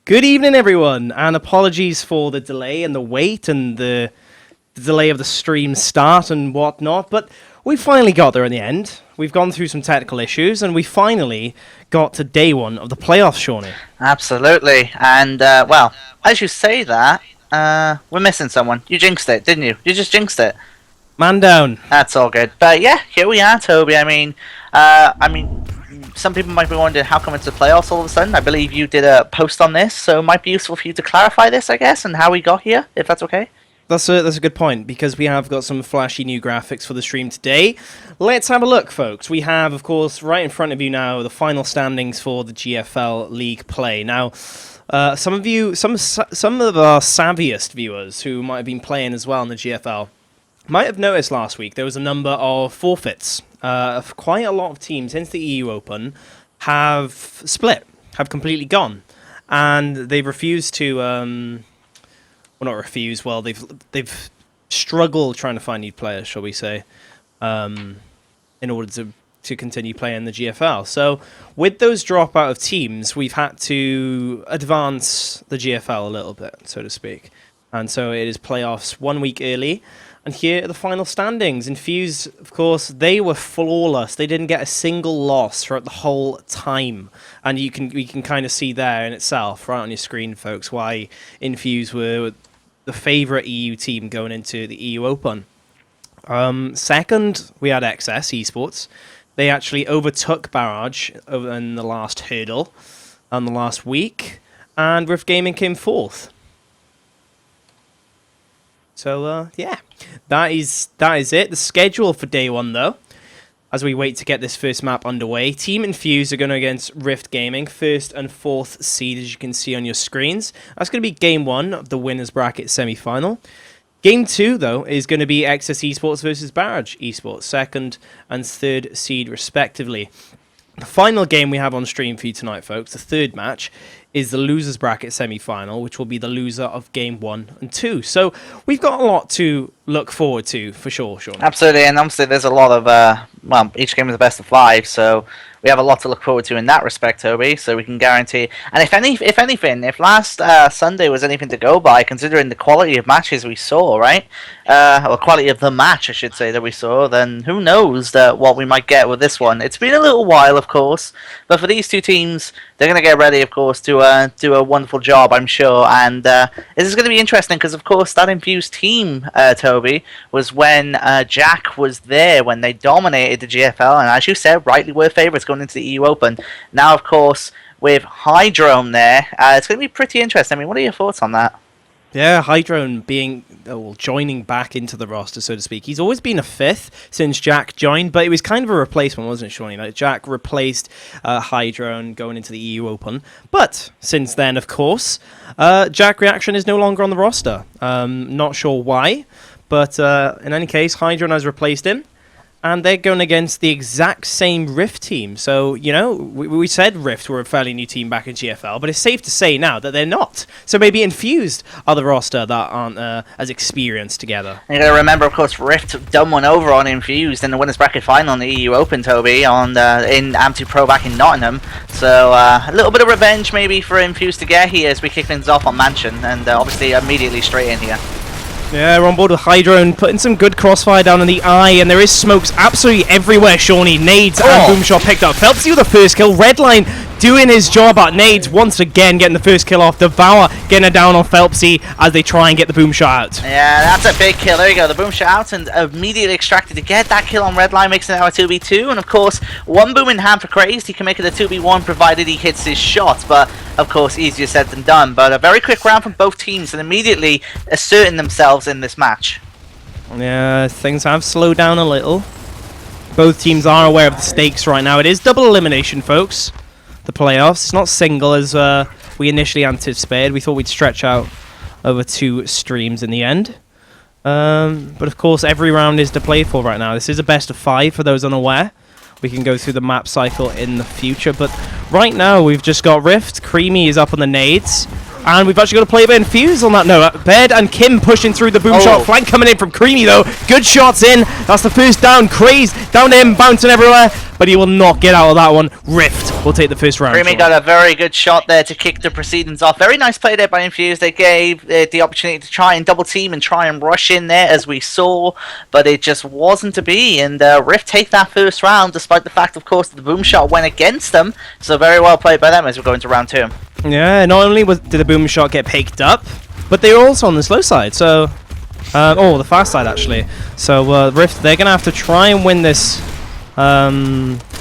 Good evening, everyone, and apologies for the delay and the wait and the delay of the stream start and whatnot, but we finally got there in the end. We've gone through some technical issues, and we finally got to day one of the playoffs, Shawnee. Absolutely, and, well, as you say that, we're missing someone. You jinxed it, didn't you? You just jinxed it. Man down. That's all good. But yeah, here we are, Toby. I mean, some people might be wondering how come it's the playoffs all of a sudden. I believe you did a post on this, so it might be useful for you to clarify this, I guess, and how we got here, if that's okay. That's a good point, because we have got some flashy new graphics for the stream today. Let's have a look, folks. We have, of course, right in front of you now, the final standings for the GFL League play. Now, some of our savviest viewers who might have been playing as well in the GFL might have noticed last week there was a number of forfeits. Quite a lot of teams since the EU Open have split, have completely gone, and they've refused to. Well, not refused. Well, they've struggled trying to find new players, shall we say, in order to continue playing the GFL. So, with those dropout of teams, we've had to advance the GFL a little bit, so to speak, and so it is playoffs 1 week early. And here are the final standings. Infuse, of course, they were flawless. They didn't get a single loss throughout the whole time. And we can kind of see there in itself, right on your screen, folks, why Infuse were the favourite EU team going into the EU Open. Second, we had XS Esports. They actually overtook Barrage in the last hurdle on the last week. And Rift Gaming came fourth. So, yeah, that is it. The schedule for day one, though, as we wait to get this first map underway. Team Infuse are going against Rift Gaming, first and fourth seed, as you can see on your screens. That's going to be game one of the winners bracket semi-final. Game two, though, is going to be XS Esports versus Barrage Esports, second and third seed, respectively. The final game we have on stream for you tonight, folks, the third match, is the losers bracket semi-final, which will be the loser of game 1 and 2. So we've got a lot to look forward to, for sure, Sean. Absolutely, and obviously there's a lot of, well, each game is the best of 5, so we have a lot to look forward to in that respect, Toby, so we can guarantee. And if anything, last Sunday was anything to go by, considering the quality of matches we saw, right? Or quality of the match, I should say, that we saw, then who knows what we might get with this one. It's been a little while, of course, but for these two teams, they're going to get ready, of course, to do a wonderful job, I'm sure. And this is going to be interesting because, of course, that Infused team, Toby, was when Jack was there, when they dominated the GFL. And as you said, rightly were favourites going into the EU Open. Now, of course, with Hydrone there, it's going to be pretty interesting. I mean, what are your thoughts on that? Yeah, Hydrone joining back into the roster, so to speak. He's always been a fifth since Jack joined, but it was kind of a replacement, wasn't it, Shawnee? Like Jack replaced Hydrone going into the EU Open. But since then, of course, Jack Reaction is no longer on the roster. Not sure why, but in any case, Hydrone has replaced him. And they're going against the exact same Rift team. So, you know, we said Rift were a fairly new team back in GFL, but it's safe to say now that they're not. So maybe Infused are the roster that aren't as experienced together. You got to remember, of course, Rift done one over on Infused in the winners bracket final in the EU Open, Toby, in Am2 Pro back in Nottingham. So a little bit of revenge maybe for Infused to get here as we kick things off on Mansion, and obviously immediately straight in here. Yeah, we're on board with Hydrone, putting some good crossfire down in the eye, and there is smokes absolutely everywhere, Shawnee. Nades and Boomshot picked up. Phelpsy with the first kill. Redline doing his job at Nades once again, getting the first kill off. Devour getting it down on Phelpsy as they try and get the Boomshot out. Yeah, that's a big kill. There you go, the Boomshot out and immediately extracted to get that kill on Redline, makes it now a 2v2. And of course, one boom in hand for Crazed. He can make it a 2v1 provided he hits his shot, but of course, easier said than done. But a very quick round from both teams and immediately asserting themselves in this match. Yeah, things have slowed down a little. Both teams are aware of the stakes right now. It is double elimination, folks. The playoffs. It's not single as we initially anticipated. We thought we'd stretch out over 2 streams in the end. But of course, every round is to play for right now. This is a best of 5 for those unaware. We can go through the map cycle in the future. But right now, we've just got Rift. Creamy is up on the nades. And we've actually got to play a bit Infuse on that note. Bed and Kim pushing through the boom shot. Flank coming in from Creamy, though. Good shots in. That's the first down. Craze down to him, bouncing everywhere. But he will not get out of that one. Rift will take the first round. Creamy got a very good shot there to kick the proceedings off. Very nice play there by Infuse. They gave the opportunity to try and double team and try and rush in there, as we saw, but it just wasn't to be. And Rift take that first round, despite the fact, of course, that the boom shot went against them. So very well played by them as we go into round 2. Yeah, not only did the boom shot get picked up, but they were also on the slow side. So, the fast side actually. So Rift, they're gonna have to try and win this.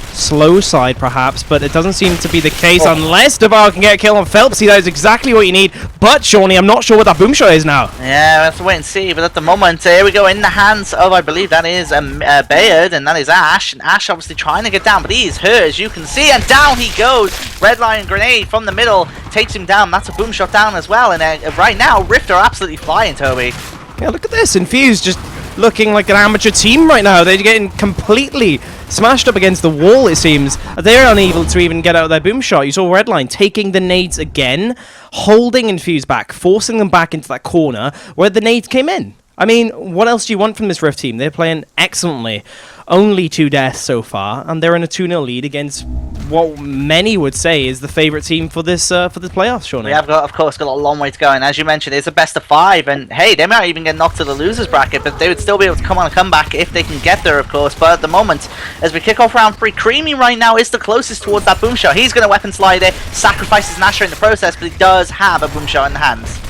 Slow side perhaps, but it doesn't seem to be the case unless Devar can get a kill on Phelpsy. That is exactly what you need, but Shawnee, I'm not sure what that boom shot is now. Yeah, we'll have to wait and see, but at the moment, here we go in the hands of, I believe that is Bayard, and that is Ash, and Ash obviously trying to get down, but he is hurt, as you can see, and down he goes. Red Lion grenade from the middle takes him down. That's a boom shot down as well, and right now, Rift are absolutely flying, Toby. Yeah, look at this, Infuse just looking like an amateur team right now. They're getting completely smashed up against the wall, it seems. They're unable to even get out of their boom shot. You saw Redline taking the nades again, holding Infuse back, forcing them back into that corner where the nades came in. I mean, what else do you want from this Rift team? They're playing excellently. Only 2 deaths so far, and they're in a 2-0 lead against what many would say is the favourite team for this playoffs, Shawnee. We have, of course, got a long way to go, and as you mentioned, it's a best of 5, and hey, they might even get knocked to the losers bracket, but they would still be able to come on a comeback if they can get there, of course. But at the moment, as we kick off round 3, Creamy right now is the closest towards that boom shot. He's going to weapon slide it, sacrifices Nasher in the process, but he does have a boom shot in the hands.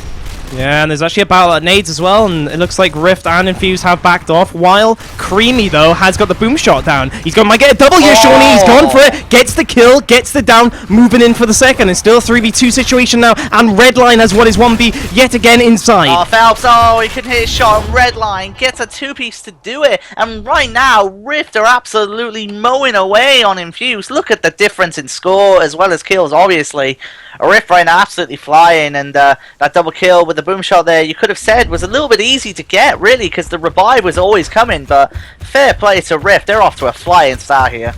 Yeah, and there's actually a battle at nades as well, and it looks like Rift and Infuse have backed off, while Creamy, though, has got the boom shot down. He's going, might get a double here, Shawnee, he's gone for it, gets the kill, gets the down, moving in for the second. It's still a 3v2 situation now, and Redline has won his 1v yet again inside. Oh, Phelps, he can hit his shot on Redline, gets a 2-piece to do it, and right now, Rift are absolutely mowing away on Infuse. Look at the difference in score, as well as kills, obviously. Rift right now absolutely flying, and that double kill with the boom shot there, you could have said, was a little bit easy to get, really, because the revive was always coming, but fair play to Rift. They're off to a flying start here.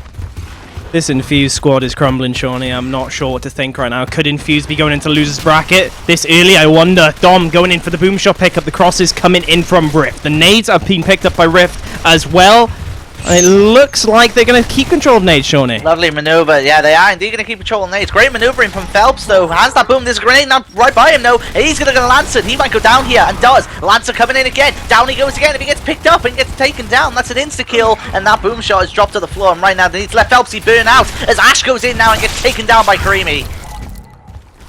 This Infuse squad is crumbling, Shawnee. I'm not sure what to think right now. Could Infuse be going into losers bracket this early? I wonder. Dom going in for the boom shot pickup. The crosses coming in from Rift. The nades have been picked up by Rift as well. It looks like they're going to keep control of nades, Shawnee. Lovely maneuver. Yeah, they are indeed going to keep control of nades. Great maneuvering from Phelps, though. Has that boom. There's a grenade not right by him, though. He's going to go Lancer. He might go down here, and does. Lancer coming in again. Down he goes again. If he gets picked up and gets taken down, that's an insta-kill, and that boom shot is dropped to the floor, and right now they need to let Phelpsy burn out as Ash goes in now and gets taken down by Creamy.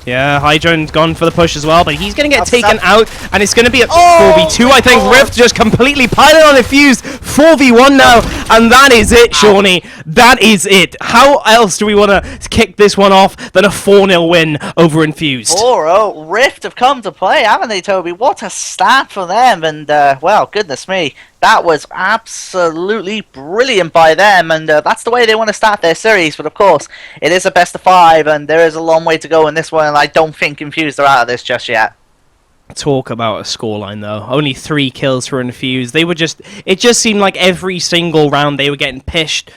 Yeah, Hydro's gone for the push as well, but he's going to get taken out, and it's going to be a 4v2, I think. God. Rift just completely piled on Infuse. 4v1 now, and that is it, Shawnee. That is it. How else do we want to kick this one off than a 4-0 win over Infused? 4-0. Rift have come to play, haven't they, Toby? What a start for them, and, well, goodness me. That was absolutely brilliant by them, and that's the way they want to start their series. But of course, it is a best of 5, and there is a long way to go in this one, and I don't think Infused are out of this just yet. Talk about a scoreline, though. Only 3 kills for Infused. They were it just seemed like every single round they were getting pinched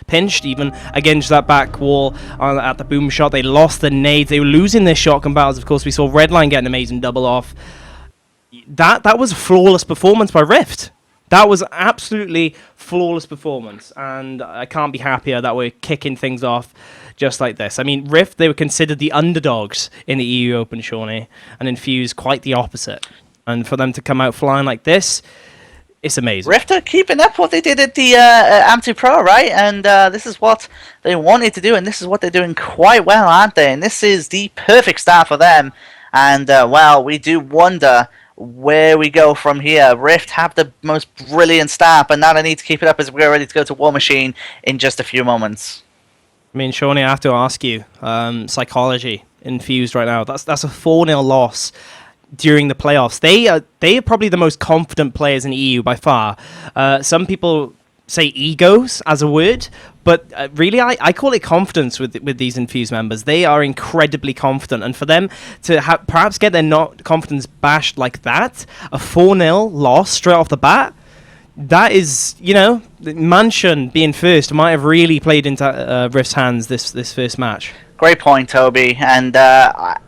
even against that back wall at the boom shot. They lost the nades. They were losing their shotgun battles. Of course, we saw Redline get an amazing double off. That was a flawless performance by Rift. That was absolutely flawless performance, and I can't be happier that we're kicking things off just like this. I mean, Rift, they were considered the underdogs in the EU Open, Shawnee, and Infuse quite the opposite. And for them to come out flying like this, it's amazing. Rift are keeping up what they did at the Am2 Pro, right? And this is what they wanted to do, and this is what they're doing quite well, aren't they? And this is the perfect start for them. And, well, we do wonder where we go from here. Rift have the most brilliant start, but now they need to keep it up as we're ready to go to War Machine in just a few moments. I mean, Shawnee, I have to ask you, psychology Infused right now. That's a 4-0 loss during the playoffs. They are probably the most confident players in EU by far. Some people say egos as a word, but really I call it confidence with these Infused members. They are incredibly confident, and for them to perhaps get their confidence bashed like that, a 4-0 loss straight off the bat, that is, you know, Mansion being first might have really played into Rift's hands this first match. Great point, Toby. And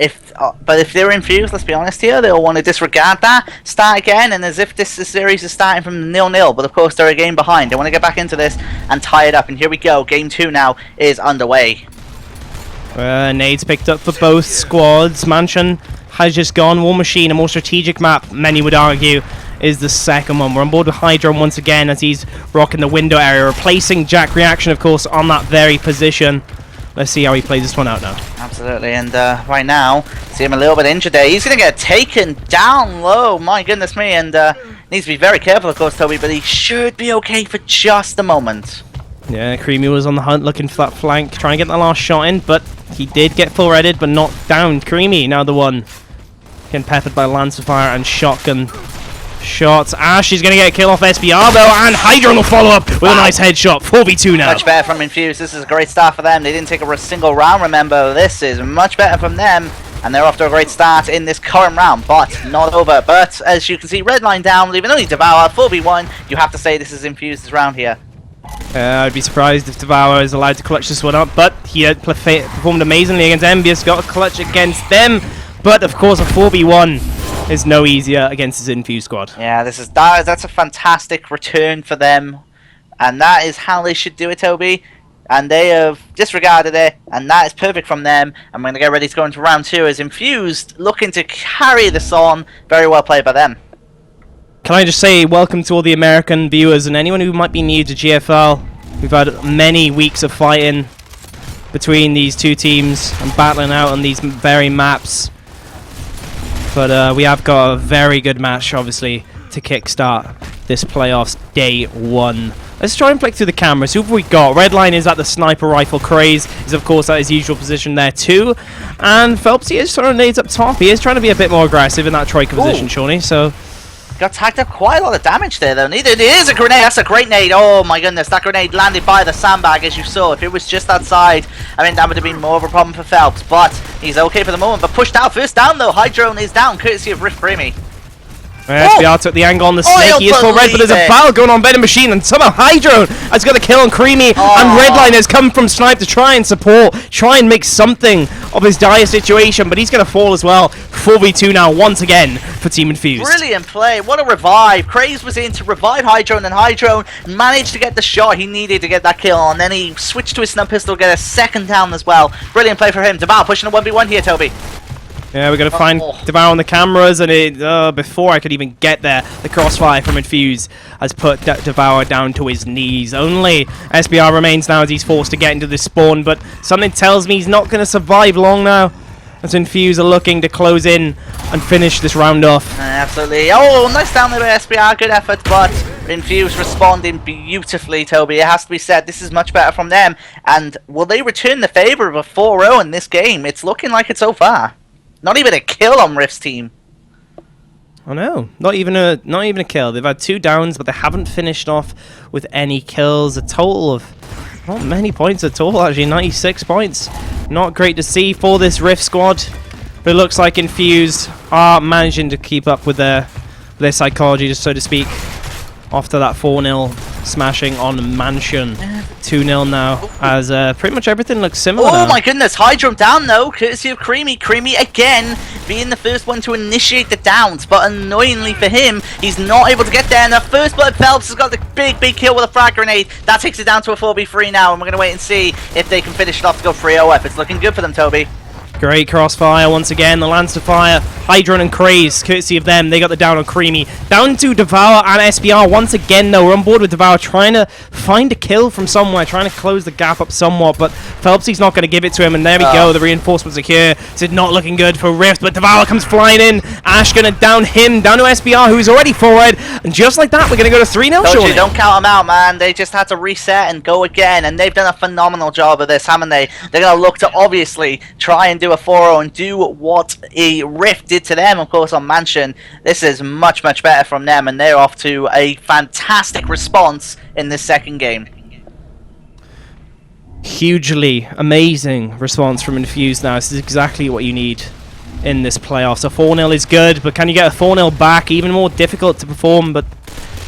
if they're Infused, let's be honest here, they'll want to disregard that, start again, and as if this series is starting from 0-0. But of course, they're a game behind. They want to get back into this and tie it up. And here we go. Game 2 now is underway. Nades picked up for both squads. Mansion has just gone. War Machine, a more strategic map, many would argue, is the second one. We're on board with Hydron once again as he's rocking the window area, replacing Jack Reaction, of course, on that very position. Let's see how he plays this one out now. Absolutely, and right now, see him a little bit injured there. He's going to get taken down low, my goodness me, and needs to be very careful, of course, Toby, but he should be okay for just a moment. Yeah, Creamy was on the hunt looking for that flank, trying to get the last shot in, but he did get full-redded, but not down. Creamy, now the one getting peppered by Lance of Fire and shotgun shots. Ash is going to get a kill off SBR though, and Hydron will follow up with a nice headshot. 4v2 now. Much better from Infuse. This is a great start for them. They didn't take a single round, remember. This is much better from them, and they're off to a great start in this current round, but not over. But as you can see, red line down, leaving only Devour. 4v1. You have to say this is Infuse's round here. I'd be surprised if Devour is allowed to clutch this one up, but he performed amazingly against Envious, got a clutch against them, but of course a 4v1 is no easier against his Infuse squad. Yeah, that's a fantastic return for them, and that is how they should do it, Toby. And they have disregarded it, and that is perfect from them. And we're going to get ready to go into round 2 as Infused looking to carry this on. Very well played by them. Can I just say welcome to all the American viewers and anyone who might be new to GFL. We've had many weeks of fighting between these two teams and battling out on these very maps. But we have got a very good match, obviously, to kickstart this playoffs day 1. Let's try and flick through the cameras. Who have we got? Redline is at the sniper rifle. Craze is, of course, at his usual position there too. And Phelpsy is throwing nades up top. He is trying to be a bit more aggressive in that Troika position, Shawnee. So got tagged up quite a lot of damage there, though. It is a grenade. That's a great nade. Oh, my goodness. That grenade landed by the sandbag, as you saw. If it was just outside, I mean, that would have been more of a problem for Phelps. But he's okay for the moment. But pushed out. First down, though. Hydron is down, courtesy of Rift Creamy. SBR took the angle on the snake. He is full red, but there's a foul going on Venom Machine, and somehow Hydron has got a kill on Creamy, and Redline has come from Snipe to try and support, try and make something of his dire situation, but he's going to fall as well. 4v2 now, once again, for Team Infused. Brilliant play. What a revive. Craze was in to revive Hydron, and Hydron managed to get the shot he needed to get that kill, and then he switched to his snub pistol, get a second down as well. Brilliant play for him. Devour pushing a 1v1 here, Toby. Yeah, we're going to find Devour on the cameras, and before I could even get there, the crossfire from Infuse has put Devour down to his knees. Only SBR remains now as he's forced to get into this spawn, but something tells me he's not going to survive long now, as Infuse are looking to close in and finish this round off. Absolutely. Oh, nice down there by SBR, good effort, but Infuse responding beautifully, Toby. It has to be said, this is much better from them, and will they return the favour of a 4-0 in this game? It's looking like it so far. Not even a kill on Rift's team. I know, not even a kill. They've had 2 downs, but they haven't finished off with any kills. A total of not many points at all, actually. 96 points. Not great to see for this Rift squad, but it looks like Infuse are managing to keep up with their psychology, so to speak, after that 4-0 smashing on Mansion. 2-0 now, as pretty much everything looks similar now. My goodness, Hydron down though, courtesy of Creamy. Creamy again being the first one to initiate the downs, but annoyingly for him, he's not able to get there. And the first blood, Phelps has got the big kill with a frag grenade. That takes it down to a 4v3 now, and we're going to wait and see if they can finish it off to go 3-0 up. It's looking good for them, Toby. Great crossfire once again. The Lance of Fire, Hydron and Craze, courtesy of them. They got the down on Creamy. Down to Devour and SBR once again, though. We're on board with Devour, trying to find a kill from somewhere, trying to close the gap up somewhat, but Phelpsy's not going to give it to him, and there we go. The reinforcements are here. It's not looking good for Rift, but Devour comes flying in. Ash going to down him, down to SBR, who's already forward, and just like that, we're going to go to 3-0, Told you, don't count them out, man. They just had to reset and go again, and they've done a phenomenal job of this, haven't they? They're going to look to obviously try and do a 4-0 and do what a Rift did to them, of course, on Mansion. This is much better from them, and they're off to a fantastic response in this second game. Hugely amazing response from Infused now. This is exactly what you need in this playoff. So 4-0 is good, but can you get a 4-0 back? Even more difficult to perform, but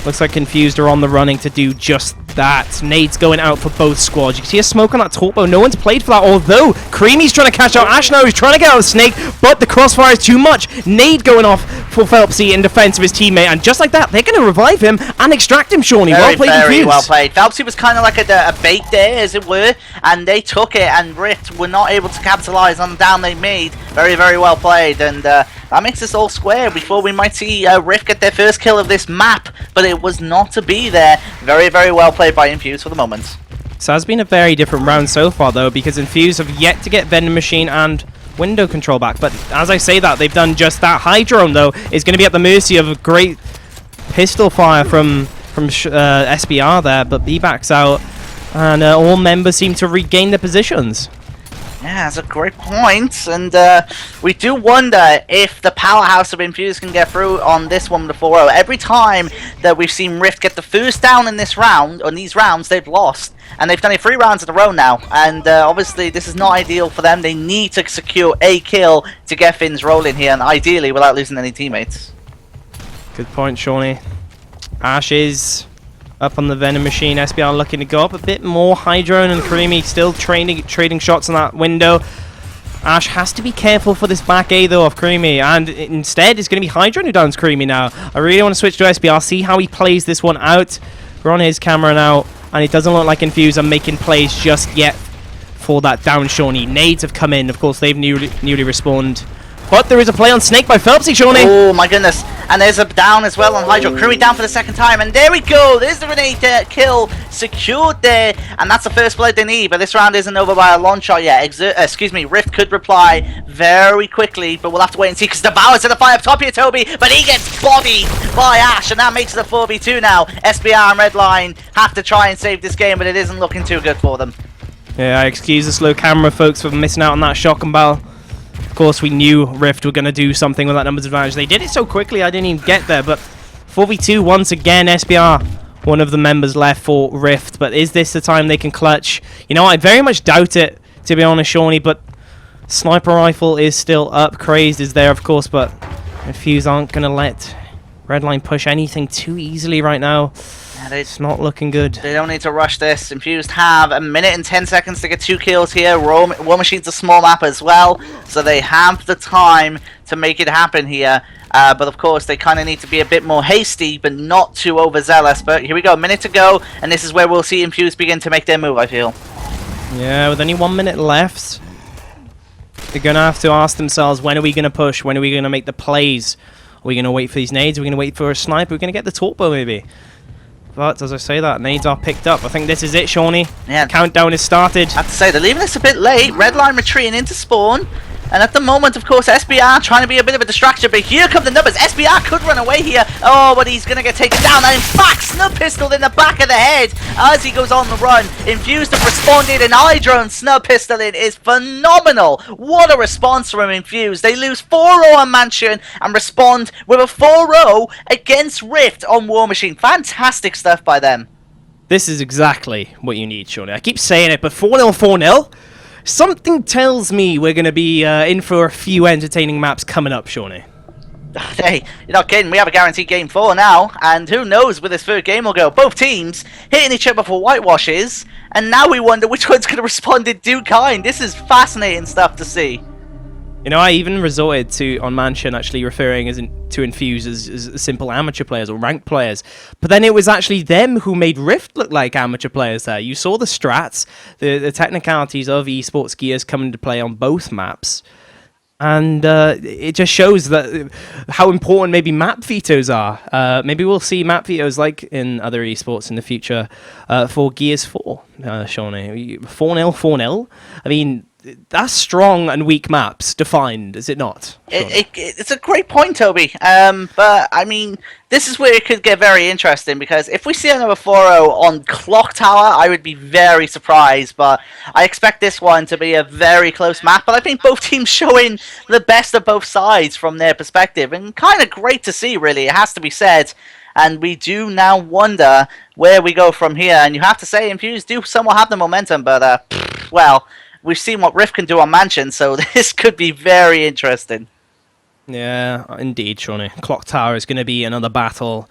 Looks like Confused are on the running to do just that. Nades going out for both squads. You can see a smoke on that Torpo. No one's played for that, although Creamy's trying to catch out Ash now. He's trying to get out of Snake, but the crossfire is too much. Nade going off for Phelpsy in defense of his teammate, and just like that, they're going to revive him and extract him, Shawnee. Well played, very Confused. well played. Phelpsy was kind of like a bait there, as it were, and they took it, and Rift were not able to capitalize on the down they made. Very, very well played, and that makes us all square before we might see Rift get their first kill of this map, but it was not to be there. Very, very well played by Infuse for the moment. So it's been a very different round so far, though, because Infuse have yet to get Vending Machine and window control back. But as I say that, they've done just that. Hydrone, though, is going to be at the mercy of a great pistol fire from SBR there, but B-Back's out, and all members seem to regain their positions. Yeah, that's a great point, and we do wonder if the powerhouse of Infuse can get through on this one with the 4-0. Every time that we've seen Rift get the first down in this round, on these rounds, they've lost, and they've done it 3 rounds in a row now, and obviously this is not ideal for them. They need to secure a kill to get things rolling here, and ideally without losing any teammates. Good point, Shawnee. Ash is up on the Venom Machine. SBR looking to go up a bit more. Hydrone and Creamy still trading shots on that window. Ash has to be careful for this back A, though, of Creamy, and instead it's going to be Hydrone who downs Creamy now. I really want to switch to SBR, see how he plays this one out. We're on his camera now, and it doesn't look like Infuse are making plays just yet for that down Shawnee. Nades have come in. Of course, they've newly respawned. But there is a play on Snake by Phelpsy, Shawnee. Oh my goodness. And there's a down as well on Hydro. Creamy down for the second time. And there we go. There's the grenade kill secured there. And that's the first blood they need. But this round isn't over by a long shot yet. Rift could reply very quickly. But we'll have to wait and see, because Devour's to the fire up top here, Toby. But he gets bodied by Ash. And that makes it a 4v2 now. SBR and Redline have to try and save this game. But it isn't looking too good for them. Yeah, I excuse the slow camera, folks, for missing out on that shotgun battle. Of course, we knew Rift were going to do something with that numbers advantage. They did it so quickly, I didn't even get there. But 4v2 once again, SBR, one of the members left for Rift. But is this the time they can clutch? You know, I very much doubt it, to be honest, Shawnee. But sniper rifle is still up. Crazed is there, of course. But Infuse aren't going to let Redline push anything too easily right now. Yeah, it's not looking good. They don't need to rush this. Infused have 1 minute and 10 seconds to get 2 kills here. War Machine's a small map as well, so they have the time to make it happen here. But of course, they kind of need to be a bit more hasty, but not too overzealous. But here we go, 1 minute to go, and this is where we'll see Infused begin to make their move, I feel. Yeah, with only 1 minute left, they're going to have to ask themselves, when are we going to push? When are we going to make the plays? Are we going to wait for these nades? Are we going to wait for a sniper? Are we going to get the Torpo, maybe? But as I say that, nades are picked up. I think this is it, Shawnee. Yeah. Countdown is started. I have to say, they're leaving this a bit late. Redline retreating into spawn. And at the moment, of course, SBR trying to be a bit of a distraction. But here come the numbers. SBR could run away here. Oh, but he's going to get taken down. And in fact, snub pistol in the back of the head as he goes on the run. Infused have responded. And iDrone snub pistoling is phenomenal. What a response from Infused. They lose 4-0 on Mansion and respond with a 4-0 against Rift on War Machine. Fantastic stuff by them. This is exactly what you need, Shawnee. I keep saying it, but 4-0, 4-0? Something tells me we're going to be in for a few entertaining maps coming up, Shawnee. Hey, you're not kidding. We have a guaranteed game 4 now, and who knows where this third game will go. Both teams hitting each other for whitewashes, and now we wonder which one's going to respond in due kind. This is fascinating stuff to see. You know, I even resorted to, on Mansion, actually referring to Infuse as simple amateur players or ranked players. But then it was actually them who made Rift look like amateur players there. You saw the strats, the technicalities of esports gears come into play on both maps. And it just shows that how important maybe map vetoes are. Maybe we'll see map vetoes like in other esports in the future for Gears 4, Shawnee. 4-0, 4-0. I mean, that's strong and weak maps defined, is it not? It's a great point, Toby. But, I mean, this is where it could get very interesting, because if we see another 4-0 on Clock Tower, I would be very surprised. But I expect this one to be a very close map. But I think both teams showing the best of both sides from their perspective. And kind of great to see, really. It has to be said. And we do now wonder where we go from here. And you have to say, Infuse do somewhat have the momentum. But, well, we've seen what Rift can do on Mansion, so this could be very interesting. Yeah, indeed, Shawnee. Clock Tower is going to be another battle.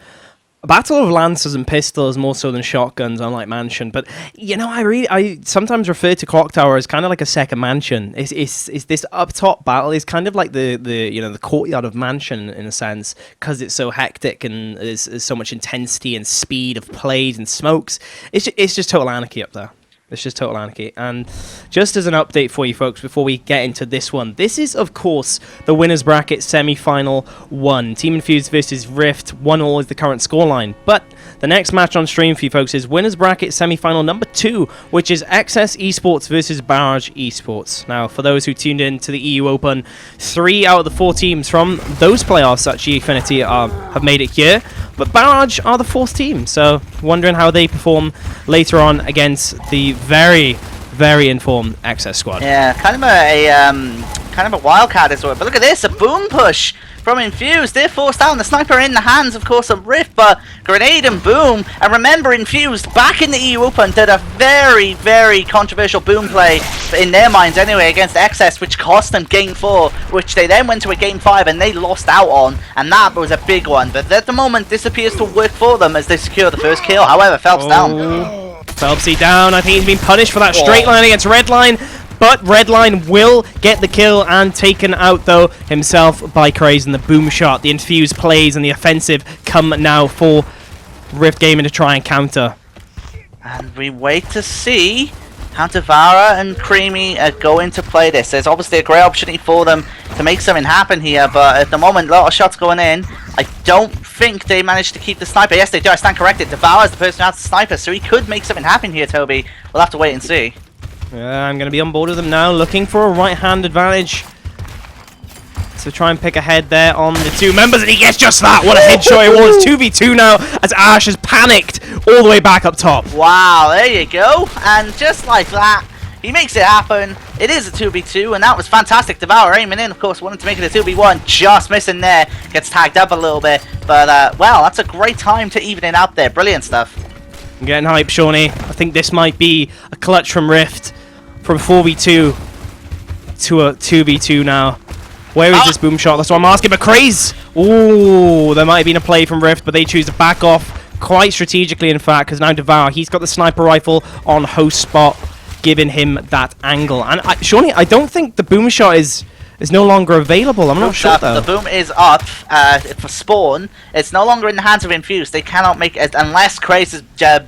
battle of lancers and pistols more so than shotguns, unlike Mansion. But you know, I sometimes refer to Clock Tower as kind of like a second Mansion. It's this up top battle is kind of like the courtyard of Mansion in a sense, because it's so hectic and there's so much intensity and speed of plays and smokes. It's just total anarchy up there. It's just total anarchy. And just as an update for you folks, before we get into this one, this is, of course, the Winners Bracket Semi-Final 1. Team Infused versus Rift. 1-1 is the current scoreline. But the next match on stream for you folks is Winners Bracket Semi-Final number 2, which is XS Esports versus Barrage Esports. Now, for those who tuned in to the EU Open, 3 out of the 4 teams from those playoffs at Gfinity have made it here. But Barrage are the 4th team, so wondering how they perform later on against the very, very informed XS squad. Yeah, kind of a wildcard as well. But look at this, a boom push from Infused. They're forced down. The sniper in the hands, of course, of Rift, but grenade and boom. And remember, Infused back in the EU Open did a very, very controversial boom play in their minds anyway against XS, which cost them game 4, which they then went to a game 5 and they lost out on, and that was a big one. But at the moment, this appears to work for them as they secure the first kill. However, Phelps down. Phelpsy down. I think he's been punished for that straight line against Redline. But Redline will get the kill and taken out, though, himself by Craze and the boom shot. The Infused plays and the offensive come now for Rift Gaming to try and counter. And we wait to see how Devour and Creamy are going to play this. There's obviously a great opportunity for them to make something happen here, but at the moment, a lot of shots going in. I don't think they managed to keep the sniper. Yes, they do. I stand corrected. Devour is the person who has the sniper, so he could make something happen here, Toby. We'll have to wait and see. I'm going to be on board with them now, looking for a right-hand advantage. So try and pick ahead there on the 2 members, and he gets just that. What a headshot it was. 2v2 now, as Ash has panicked all the way back up top. Wow, there you go. And just like that, he makes it happen. It is a 2v2, and that was fantastic. Devour aiming in, of course, wanted to make it a 2v1. Just missing there. Gets tagged up a little bit. But, well, that's a great time to even it out there. Brilliant stuff. I'm getting hyped, Shawnee. I think this might be a clutch from Rift. From 4v2 to a 2v2 now. Where is this boom shot? That's what I'm asking. But Craze! Ooh, there might have been a play from Rift, but they choose to back off quite strategically, in fact, because now Devour, he's got the sniper rifle on host spot, giving him that angle. And Shawnee, I don't think the boom shot is no longer available. I'm not sure, though. The boom is up for spawn. It's no longer in the hands of Infused. They cannot make it unless Craze is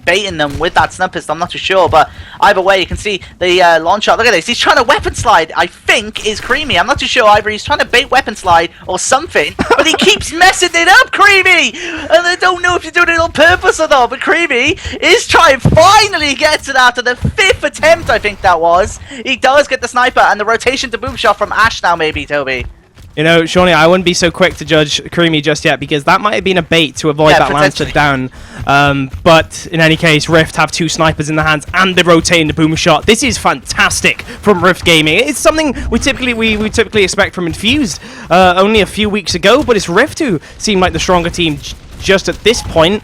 baiting them with that snub pistol. I'm not too sure, but either way, you can see the launch shot. Look at this. He's trying to weapon slide. I think is Creamy. I'm not too sure either. He's trying to bait weapon slide or something, but he keeps messing it up, Creamy. And I don't know if you're doing it on purpose or not, but Creamy is trying. Finally gets it after the 5th attempt. I think that was. He does get the sniper and the rotation to boom shot from Ash now. Maybe, Toby. You know, Shawnee, I wouldn't be so quick to judge Creamy just yet, because that might have been a bait to avoid that Lancer down. But in any case, Rift have 2 snipers in the hands and they're rotating the boom shot. This is fantastic from Rift Gaming. It's something we typically expect from Infused only a few weeks ago, but it's Rift who seem like the stronger team just at this point.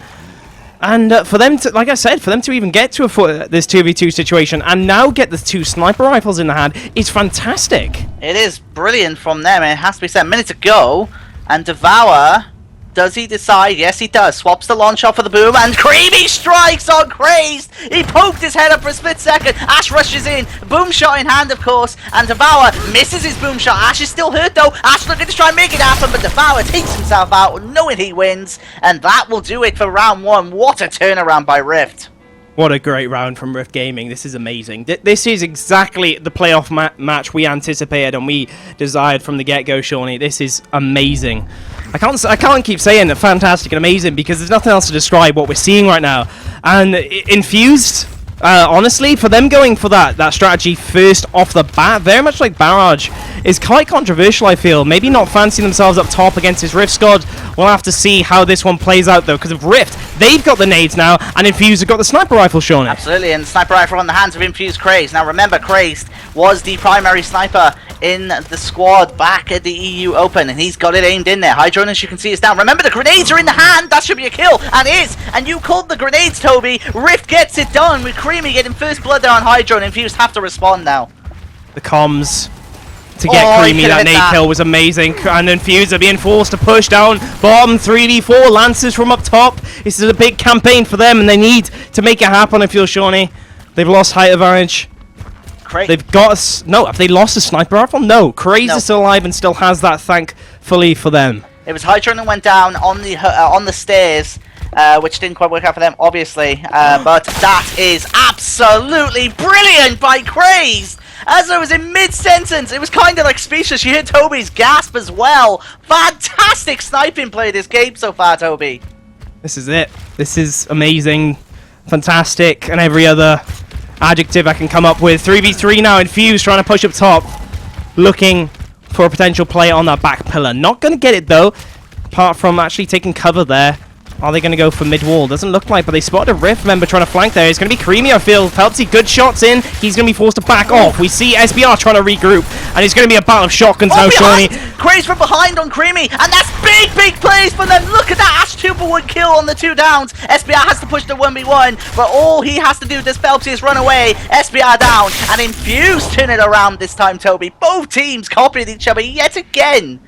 And for them to, like I said, for them to even get to this 2v2 situation and now get the 2 sniper rifles in the hand is fantastic. It is brilliant from them, and it has to be said. A minute to go, and Devour, does he decide? Yes, he does. Swaps the launch off for the boom, and Creamy strikes on Crazed. He poked his head up for a split second. Ash rushes in, boom shot in hand, of course, and Devour misses his boom shot. Ash is still hurt, though. Ash looking to try and make it happen, but Devour takes himself out, knowing he wins, and that will do it for round 1. What a turnaround by Rift. What a great round from Rift Gaming. This is amazing. This is exactly the playoff match we anticipated and we desired from the get-go, Shawnee. This is amazing. I can't keep saying that fantastic and amazing, because there's nothing else to describe what we're seeing right now. And Infused, honestly, for them going for that strategy first off the bat, very much like Barrage, is quite controversial, I feel. Maybe not fancying themselves up top against his Rift squad. We'll have to see how this one plays out, though, because of Rift, they've got the nades now, and Infused have got the sniper rifle, Shawnee. Absolutely, and the sniper rifle on the hands of Infused Craze. Now remember, Crazed was the primary sniper in the squad back at the EU Open, and he's got it aimed in there. Hydron, as you can see, is down. Remember, the grenades are in the hand. That should be a kill, and is. And you called the grenades, Toby. Rift gets it done with Creamy getting first blood there on Hydron. Infused have to respond now. The comms to get Oh, he Creamy. could've That hit nade that. kill was amazing. And Infuse are being forced to push down bottom. 3v4 Lancers from up top. This is a big campaign for them, and they need to make it happen, I feel, Shawnee. They've lost height advantage. They've got us. No, have they lost a sniper rifle? No. Craze No. is still alive and still has that, thankfully for them. It was Hydron that went down on the stairs, which didn't quite work out for them, obviously. But that is absolutely brilliant by Craze! As I was in mid-sentence, it was kind of like speechless. You heard Toby's gasp as well. Fantastic sniping play this game so far, Toby. This is it. This is amazing, fantastic, and every other adjective I can come up with. 3v3 now. Infuse trying to push up top, looking for a potential play on that back pillar. Not going to get it though, apart from actually taking cover there. Are they going to go for mid-wall? Doesn't look like, but they spotted a Rift member trying to flank there. It's going to be Creamy, I feel. Phelpsy, good shots in. He's going to be forced to back off. We see SBR trying to regroup, and it's going to be a battle of shotguns now, Shawnee. Craze from behind on Creamy, and that's big plays for them. Look at that, Ash 2-for-1 kill on the 2 downs. SBR has to push the 1v1, but all he has to do, this Phelpsy, is run away. SBR down, and Infuse turn it around this time, Toby. Both teams copying each other yet again.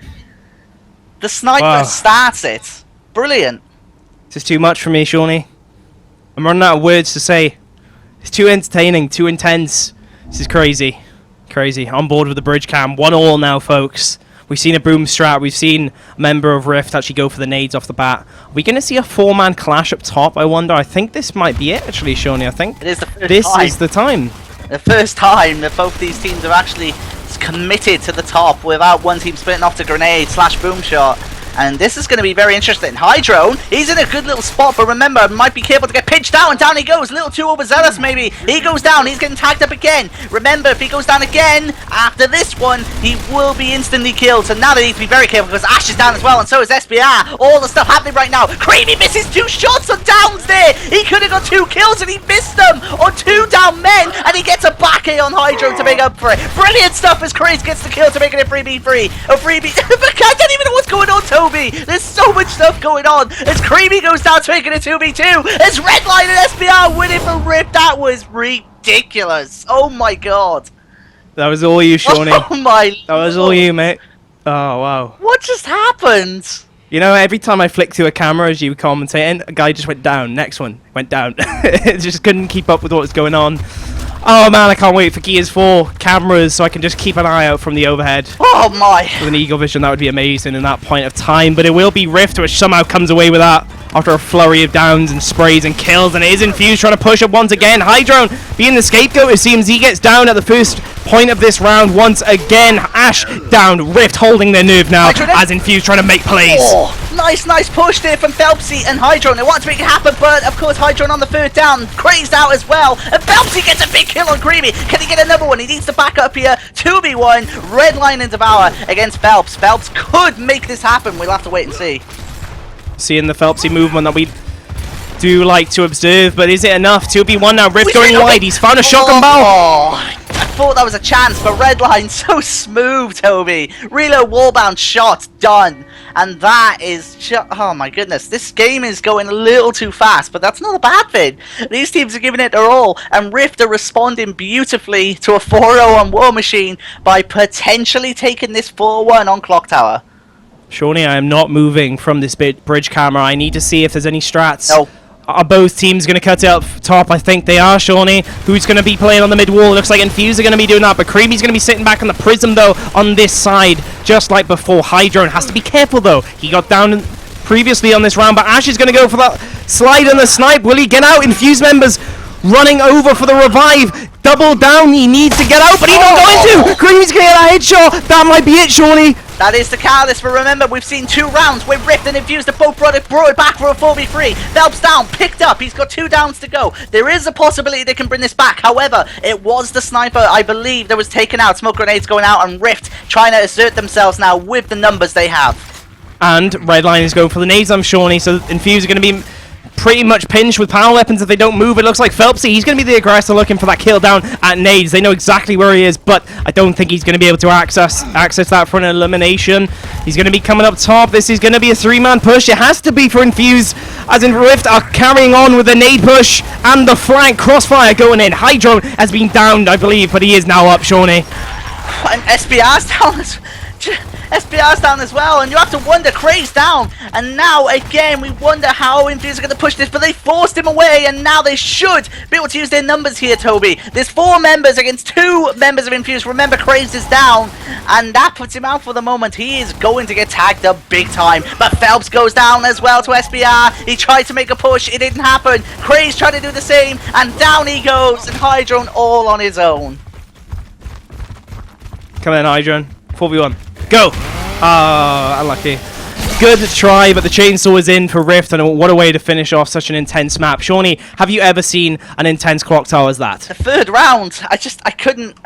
The sniper starts it. Brilliant. This is too much for me, Shawnee. I'm running out of words to say. It's too entertaining, too intense. This is crazy. Crazy. On board with the bridge cam. 1-1 now, folks. We've seen a boom strat. We've seen a member of Rift actually go for the nades off the bat. Are we going to see a 4-man clash up top, I wonder? I think this might be it, actually, Shawnee. I think it is the first this time. is the time. The first time that both these teams are actually committed to the top without one team splitting off to grenade / boom shot. And this is going to be very interesting. Hydrone, he's in a good little spot, but remember, might be careful to get pitched down, and down he goes. A little too overzealous, maybe. He goes down, he's getting tagged up again. Remember, if he goes down again, after this one, he will be instantly killed. So now they need to be very careful, because Ash is down as well, and so is SBR. All the stuff happening right now. Creamy misses 2 shots on downs there. He could have got 2 kills, and he missed them on 2 down men, and he gets a back A on Hydrone to make up for it. Brilliant stuff as Craze gets the kill to make it a 3v3. A 3v... I don't even know what's going on, Toby. There's so much stuff going on. As Creamy goes down to make it a 2v2. As Redline and SBR winning for Rip. That was ridiculous. Oh my god. That was all you, Shawnee. Oh my That was all you, mate. Oh, wow. What just happened? You know, every time I flick through a camera as you were commentating, a guy just went down. Next one went down. It just couldn't keep up with what was going on. Oh man, I can't wait for Gears 4 cameras so I can just keep an eye out from the overhead. Oh my. With an Eagle Vision, that would be amazing in that point of time. But it will be Rift, which somehow comes away with that after a flurry of downs and sprays and kills. And it is Infused trying to push up once again. Hydrone being the scapegoat, it seems. He gets down at the first point of this round once again. Ash down, Rift holding their nerve now as Infused trying to make plays. Oh, nice push there from Phelpsy and Hydrone. They want to make it happen, but of course Hydrone on the 3rd down, crazed out as well. And Phelpsy gets a big kill on Creamy. Can he get another one? He needs to back up here. 2v1, Redline and Devour against Phelps. Phelps could make this happen. We'll have to wait and see. Seeing the Phelpsy movement that we do like to observe, but is it enough? 2v1 now, Rift going wide. He's found a shotgun barrel. I thought that was a chance, but Redline so smooth, Toby. Reload wallbound shot done. And that is just, oh my goodness, this game is going a little too fast, but that's not a bad thing. These teams are giving it their all, and Rift are responding beautifully to a 4-0 on War Machine by potentially taking this 4-1 on Clock Tower. Shawnee, I am not moving from this bridge camera. I need to see if there's any strats. No. Are both teams going to cut it up top? I think they are, Shawnee. Who's going to be playing on the mid wall? Looks like Infuse are going to be doing that, but Creamy's going to be sitting back on the Prism, though, on this side, just like before. Hydrone has to be careful, though. He got down previously on this round, but Ash is going to go for that slide and the snipe. Will he get out? Infuse members running over for the revive. Double down. He needs to get out, but he's not going to. Creamy's going to get a headshot. That might be it, Shawnee. That is the catalyst, but remember, we've seen 2 rounds where Rift and Infused have both brought it back for a 4v3. Phelps down, picked up, he's got 2 downs to go. There is a possibility they can bring this back. However, it was the sniper, I believe, that was taken out. Smoke grenades going out, and Rift trying to assert themselves now with the numbers they have. And Redline is going for the nades, I'm Shawnee, so Infuse are going to be pretty much pinched with power weapons if they don't move. It looks like Phelpsy, he's going to be the aggressor looking for that kill down at nades. They know exactly where he is, but I don't think he's going to be able to access that for an elimination. He's going to be coming up top. This is going to be a 3-man push. It has to be for Infuse, as in Rift are carrying on with the nade push and the flank crossfire going in. Hydrone has been downed, I believe, but he is now up, Shawnee. And SBR's down SBR's down as well, and you have to wonder, Craig's down, and now again we wonder how Infuse are going to push this, but they forced him away, and now they should be able to use their numbers here, Toby. There's 4 members against 2 members of Infuse. Remember, Craig's is down, and that puts him out for the moment. He is going to get tagged up big time, but Phelps goes down as well to SBR. He tried to make a push, it didn't happen. Craig's trying to do the same, and down he goes, and Hydrone all on his own. Come in, Hydrone. 4v1. Go! Ah, unlucky. Good try, but the chainsaw is in for Rift, and what a way to finish off such an intense map. Shawnee, have you ever seen an intense clock tower as that? The third round, I couldn't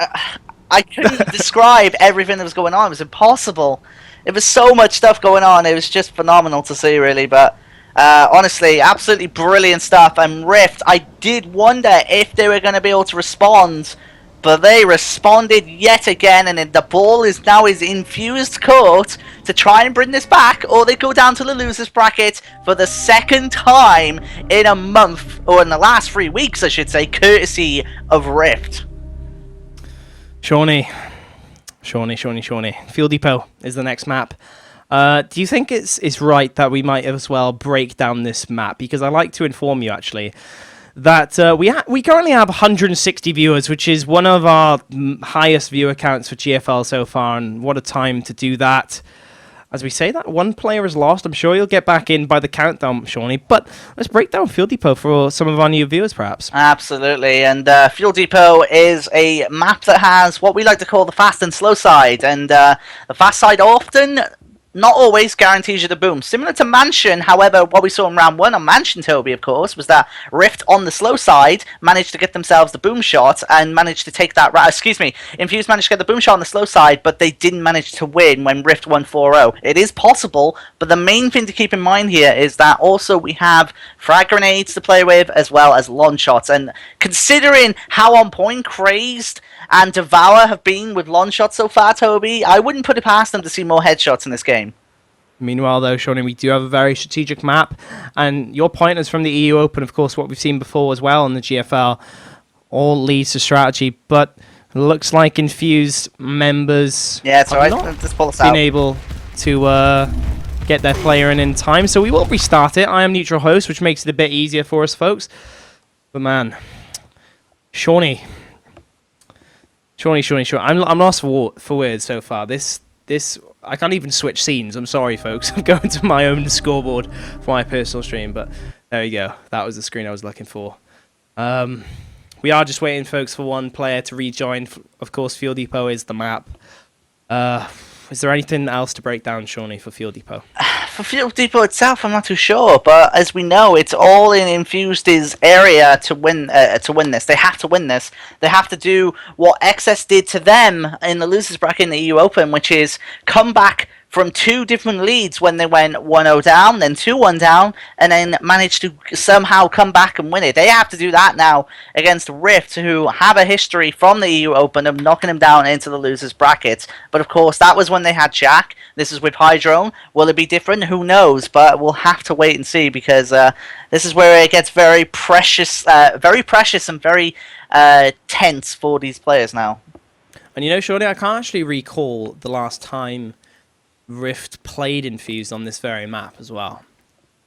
describe everything that was going on. It was impossible. It was so much stuff going on. It was just phenomenal to see, really. But honestly, absolutely brilliant stuff. And Rift, I did wonder if they were going to be able to respond, but they responded yet again, and the ball is now his Infused court to try and bring this back, or they go down to the losers bracket for the second time in a month, or in the last 3 weeks, I should say, courtesy of Rift. Shawnee. Field Depot is the next map. Do you think it's right that we might as well break down this map? Because I like to inform you, actually, that we currently have 160 viewers, which is one of our highest viewer counts for GFL so far, and what a time to do that. As we say that, one player is lost. I'm sure you'll get back in by the countdown, Shawnee, but let's break down Field Depot for some of our new viewers, perhaps. Absolutely, and Field Depot is a map that has what we like to call the fast and slow side, and the fast side often, not always, guarantees you the boom. Similar to Mansion, however, what we saw in round 1 on Mansion, Toby, of course, was that Rift on the slow side managed to get themselves the boom shot and managed to take that... Infuse managed to get the boom shot on the slow side, but they didn't manage to win when Rift won 4-0. It is possible, but the main thing to keep in mind here is that also we have frag grenades to play with, as well as launch shots. And considering how on point Crazed and Devour have been with launch shots so far, Toby, I wouldn't put it past them to see more headshots in this game. Meanwhile, though, Shawnee, we do have a very strategic map, and your pointers from the EU Open, of course, what we've seen before as well in the GFL, all leads to strategy, but it looks like Infused members have not been able to get their player in time, so we will restart it. I am neutral host, which makes it a bit easier for us, folks. But man, Shawnee. I'm lost for words so far. This I can't even switch scenes. I'm sorry, folks. I'm going to my own scoreboard for my personal stream, but there you go. That was the screen I was looking for. We are just waiting, folks, for one player to rejoin. Of course, Field Depot is the map. Is there anything else to break down, Shawnee, for Field Depot? For Field Depot itself, I'm not too sure, but as we know, it's all in Infused's area to win this. They have to win this. They have to do what XS did to them in the losers bracket in the EU Open, which is come back from 2 different leads when they went 1-0 down, then 2-1 down, and then managed to somehow come back and win it. They have to do that now against Rift, who have a history from the EU Open of knocking them down into the losers bracket. But of course, that was when they had Jack. This is with Hydrone. Will it be different? Who knows? But we'll have to wait and see, because this is where it gets very precious and very tense for these players now. And you know, Shawnee, I can't actually recall the last time Rift played Infused on this very map as well.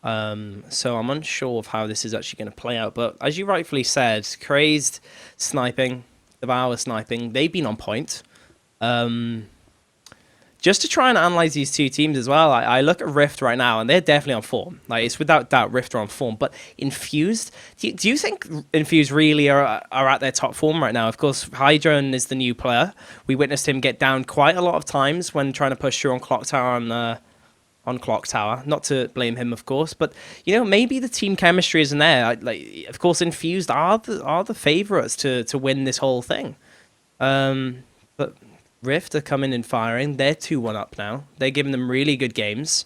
So I'm unsure of how this is actually going to play out. But as you rightfully said, Crazed sniping, Devour sniping, they've been on point. Just to try and analyze these two teams as well, I look at Rift right now, and they're definitely on form. Like, it's without doubt Rift are on form. But Infused, do you think Infused really are at their top form right now? Of course, Hydrone is the new player. We witnessed him get down quite a lot of times when trying to push through on Clock Tower on Clock Tower. Not to blame him, of course, but you know, maybe the team chemistry isn't there. Of course, Infused are the favourites to win this whole thing. But Rift are coming and firing. They're 2-1 up now. They're giving them really good games.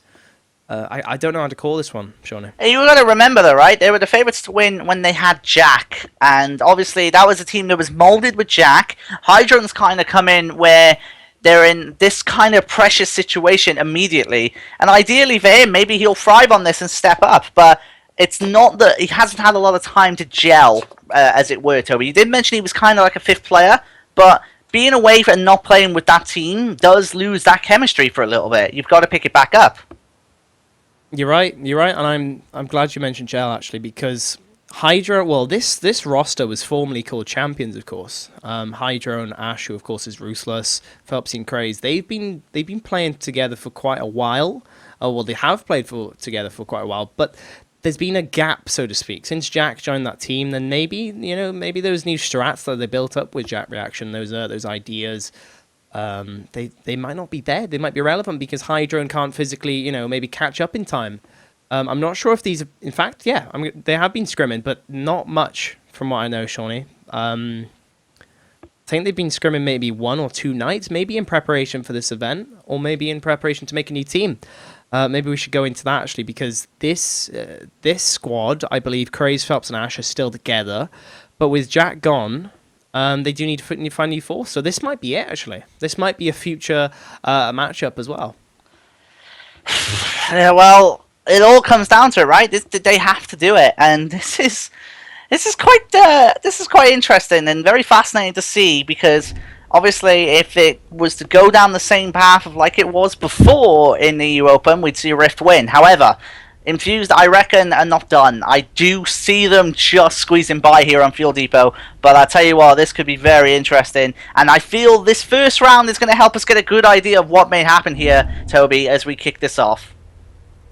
I don't know how to call this one, Shawnee. You got to remember, though, right? They were the favourites to win when they had Jack. And obviously, that was a team that was moulded with Jack. Hydrone's kind of come in where they're in this kind of precious situation immediately. And ideally for him, maybe he'll thrive on this and step up. But it's not that he hasn't had a lot of time to gel, as it were, Toby. You did mention he was kind of like a 5th player, but being away and not playing with that team does lose that chemistry for a little bit. You've got to pick it back up. You're right, and I'm glad you mentioned Gel actually, because Hydra, well, this roster was formerly called Champions, of course. Hydra and Ash, who of course is Ruthless, Phelps and Craze, they've been playing together for quite a while. Well, they have played together for quite a while, but there's been a gap, so to speak, since Jack joined that team. Then maybe those new strats that they built up with Jack Reaction, those ideas, they might not be there. They might be relevant because Hydra can't physically, maybe catch up in time. I'm not sure if these, in fact, they have been scrimming, but not much from what I know, Shawnee. I think they've been scrimming maybe 1 or 2 nights, maybe in preparation for this event, or maybe in preparation to make a new team. Maybe we should go into that, actually, because this squad, I believe, Craze, Phelps, and Ash are still together. But with Jack gone, they do need to find new force. So this might be it, actually. This might be a future matchup as well. Yeah, well, it all comes down to it, right? They have to do it, and this is quite interesting and very fascinating to see, because obviously, if it was to go down the same path of like it was before in the EU Open, we'd see Rift win. However, Infused, I reckon, are not done. I do see them just squeezing by here on Fuel Depot, but I tell you what, this could be very interesting, and I feel this first round is going to help us get a good idea of what may happen here, Toby, as we kick this off.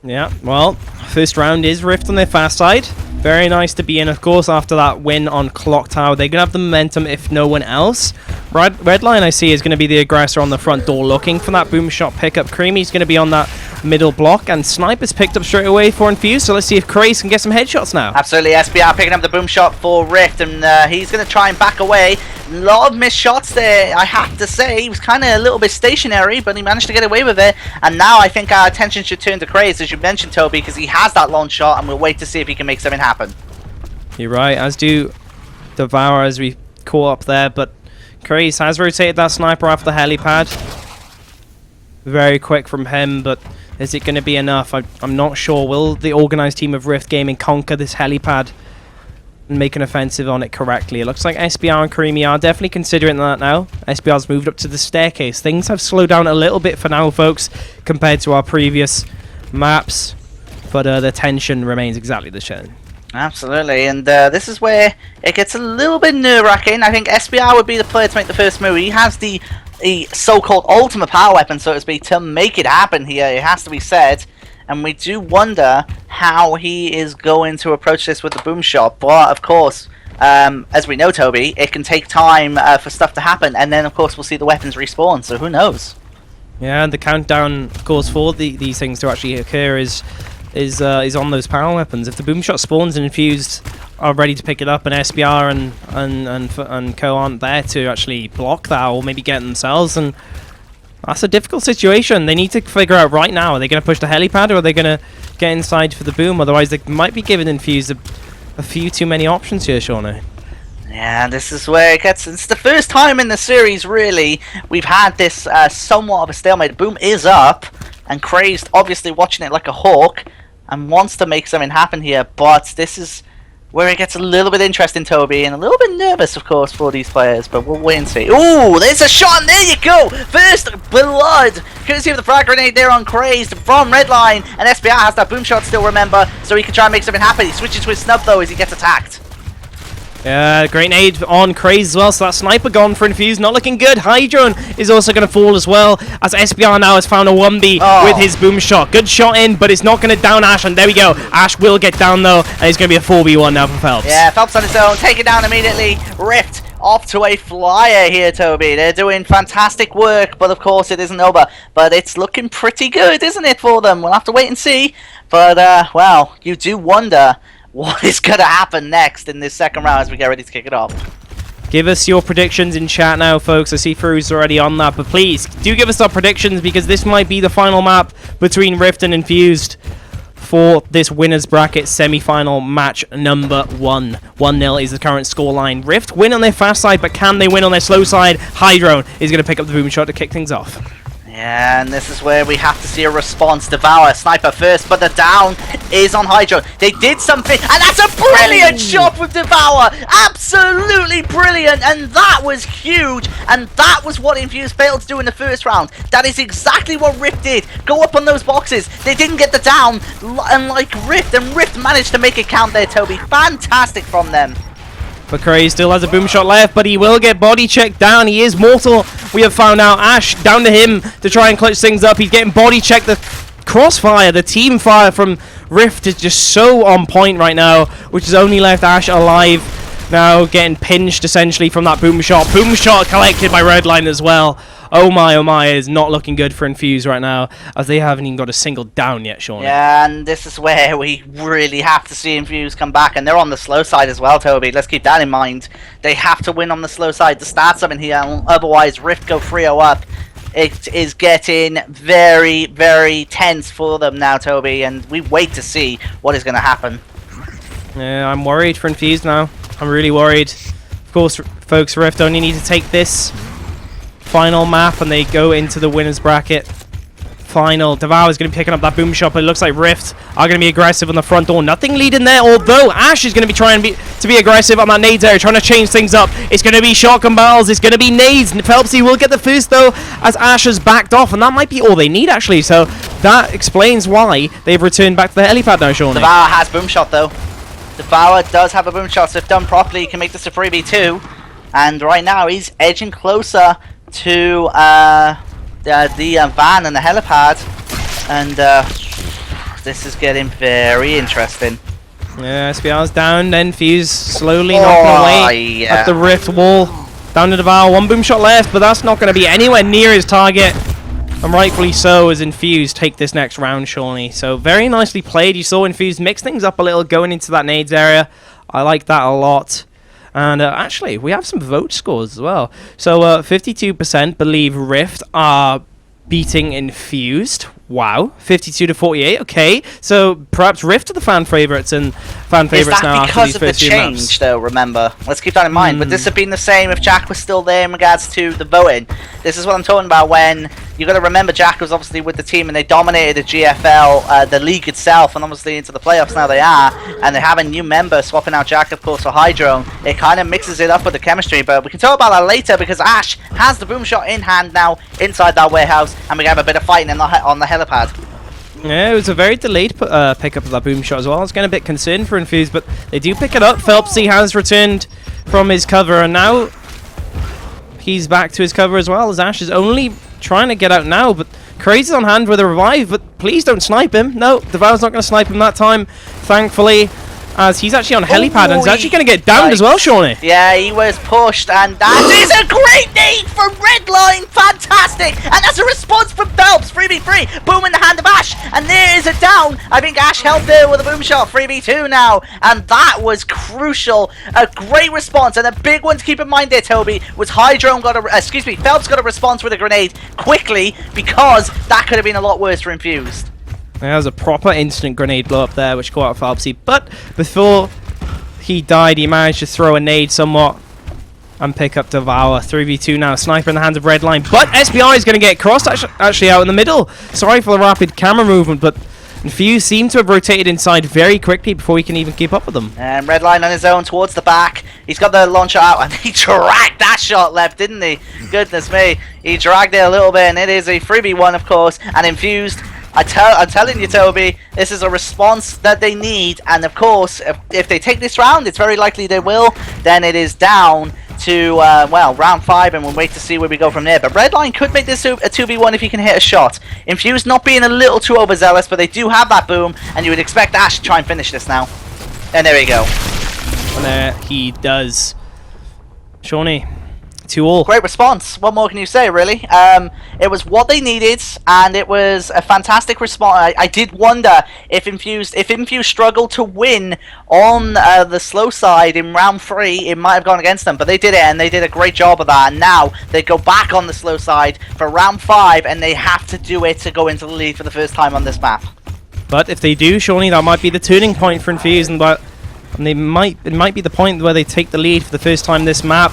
Yeah, well, first round is Rift on their fast side. Very nice to be in, of course, after that win on Clock Tower. They're going to have the momentum if no one else. Redline, I see, is going to be the aggressor on the front door looking for that boom shot pickup. Creamy's going to be on that middle block, and Sniper's picked up straight away for Infused, so let's see if Craze can get some headshots now. Absolutely, SBR picking up the boom shot for Rift, and he's going to try and back away. A lot of missed shots there, I have to say. He was kind of a little bit stationary, but he managed to get away with it, and now I think our attention should turn to Craze, as you mentioned, Toby, because he has that launch shot, and we'll wait to see if he can make something happen. You're right, as do Devour as we caught up there, but Craze has rotated that Sniper off the helipad. Very quick from him, but is it going to be enough? I'm not sure. Will the organized team of Rift Gaming conquer this helipad and make an offensive on it correctly? It looks like SBR and Creamy are definitely considering that now. SBR's moved up to the staircase. Things have slowed down a little bit for now, folks, compared to our previous maps, but the tension remains exactly the same. Absolutely, and this is where it gets a little bit nerve-wracking. I think SBR would be the player to make the first move. He has the so-called ultimate power weapon, so to speak, to make it happen here, it has to be said. And we do wonder how he is going to approach this with the boom shot. But, of course, as we know, Toby, it can take time for stuff to happen. And then, of course, we'll see the weapons respawn, so who knows? Yeah, and the countdown, of course, for these things to actually occur is on those power weapons. If the boom shot spawns and Infused are ready to pick it up, and SBR and Co aren't there to actually block that or maybe get themselves, and that's a difficult situation. They need to figure out right now, are they going to push the helipad or are they going to get inside for the boom? Otherwise they might be giving Infused a few too many options here, Shawnee. Yeah, this is where it gets... It's the first time in the series, really, we've had this somewhat of a stalemate. Boom is up, and Crazed obviously watching it like a hawk and wants to make something happen here, but this is where it gets a little bit interesting, Toby, and a little bit nervous, of course, for these players, but we'll wait and see. Ooh, there's a shot, and there you go! First blood! Courtesy of the frag grenade there on Crazed from Redline, and SBR has that boom shot still, remember, so he can try and make something happen. He switches to his snub, though, as he gets attacked. Great nade on Craze as well, so that Sniper gone for Infused, not looking good. Hydron is also going to fall as well, as SBR now has found a 1B with his boom shot. Good shot in, but it's not going to down Ash, and there we go. Ash will get down though, and it's going to be a 4v1 now for Phelps. Yeah, Phelps on his own, take it down immediately. Rift off to a flyer here, Toby. They're doing fantastic work, but of course it isn't over. But it's looking pretty good, isn't it, for them? We'll have to wait and see. But, well, you do wonder what is going to happen next in this second round as we get ready to kick it off. Give us your predictions in chat now, folks. I see Fru's already on that, but please do give us our predictions, because this might be the final map between Rift and Infused for this winners bracket semi-final match number 1. 1-0 is the current scoreline. Rift win on their fast side, but can they win on their slow side? Hydron is going to pick up the boom shot to kick things off. Yeah, and this is where we have to see a response. Devour, sniper first, but the down is on Hydro. They did something, and that's a brilliant shot from Devour! Absolutely brilliant, and that was huge, and that was what Infuse failed to do in the first round. That is exactly what Rift did. Go up on those boxes. They didn't get the down, unlike Rift, and Rift managed to make it count there, Toby. Fantastic from them. But Craze still has a boom shot left, but he will get body checked down. He is mortal. We have found out. Ash down to him to try and clutch things up. He's getting body checked. The crossfire, the team fire from Rift is just so on point right now, which has only left Ash alive. Now getting pinched essentially from that boom shot. Boom shot collected by Redline as well. Oh my, it is not looking good for Infuse right now, as they haven't even got a single down yet, Sean. Yeah, and this is where we really have to see Infuse come back, and they're on the slow side as well, Toby. Let's keep that in mind. They have to win on the slow side to start something here, otherwise Rift go 3-0 up. It is getting very, very tense for them now, Toby, and we wait to see what is going to happen. Yeah, I'm worried for Infuse now. I'm really worried. Of course, folks, Rift only need to take this final map and they go into the winner's bracket. Final. Devour is going to be picking up that boom shot, but it looks like Rift are going to be aggressive on the front door. Nothing leading there, although Ash is going to be trying to be aggressive on that nades area, trying to change things up. It's going to be shotgun battles. It's going to be nades. Phelpsy will get the first, though, as Ash has backed off, and that might be all they need, actually. So that explains why they've returned back to the helipad now, Sean. Devour has boom shot, though. Devour does have a boom shot, so if done properly, he can make this a 3v2. And right now, he's edging closer to the van and the helipad, and this is getting very interesting. Yeah, SPR's down, then Fuse slowly knocking away at the Rift wall. Down to Devour, one boom shot left, but that's not going to be anywhere near his target. And rightfully so, as Infuse take this next round, Shawnee. So very nicely played. You saw Infuse mix things up a little going into that nades area. I like that a lot. And actually, we have some vote scores as well. So 52% believe Rift are beating Infused. Wow, 52 to 48. Okay, so perhaps Rift are the fan favorites and fan favorites now after these first few maps. Is that because of the change, though? Remember, let's keep that in mind. Would this have been the same if Jack was still there in regards to the voting? This is what I'm talking about. When you got to remember, Jack was obviously with the team and they dominated the GFL, the league itself, and obviously into the playoffs now they are, and they have a new member swapping out Jack, of course, for Hydro. It kind of mixes it up with the chemistry, but we can talk about that later because Ash has the boom shot in hand now inside that warehouse, and we have a bit of fighting on the helipad. Yeah, it was a very delayed pickup of that boom shot as well. I was getting a bit concerned for Infuse, but they do pick it up. Phelpsy has returned from his cover, and now he's back to his cover as well, as Ash is only trying to get out now, but Crazy is on hand with a revive, but please don't snipe him. No, Devour's not going to snipe him that time, thankfully, as he's actually on helipad and he's actually going to get downed as well, Shawnee. Yeah, he was pushed, and that is a great nade from Redline. Fantastic, and that's a response from Phelps. 3v3, boom in the hand of Ash, and there is a down. I think Ash held there with a boom shot. 3v2 now, and that was crucial. A great response, and a big one to keep in mind there, Toby, was Hydro got Phelps got a response with a grenade quickly, because that could have been a lot worse for Infused. There was a proper instant grenade blow up there, which caught out Phelpsy. But before he died, he managed to throw a nade somewhat and pick up Devour. 3v2 now. Sniper in the hands of Redline. But SBI is going to get crossed actually out in the middle. Sorry for the rapid camera movement, but Infuse seemed to have rotated inside very quickly before he can even keep up with them. And Redline on his own towards the back. He's got the launcher out, and he dragged that shot left, didn't he? Goodness me. He dragged it a little bit, and it is a 3v1, of course. And Infused, I'm telling you, Toby, this is a response that they need, and of course, if they take this round, it's very likely they will, then it is down to, well, round 5, and we'll wait to see where we go from there. But Redline could make this a 2v1 if he can hit a shot. Infused not being a little too overzealous, but they do have that boom, and you would expect Ash to try and finish this now. And there we go. And there he does. Shawnee. 2-all. Great response. What more can you say, really? It was what they needed, and it was a fantastic response. I did wonder if Infused struggled to win on the slow side in round 3, it might have gone against them, but they did it, and they did a great job of that. And now they go back on the slow side for round 5, and they have to do it to go into the lead for the first time on this map. But if they do, Shawnee, that might be the turning point for Infuse, and it might be the point where they take the lead for the first time this map.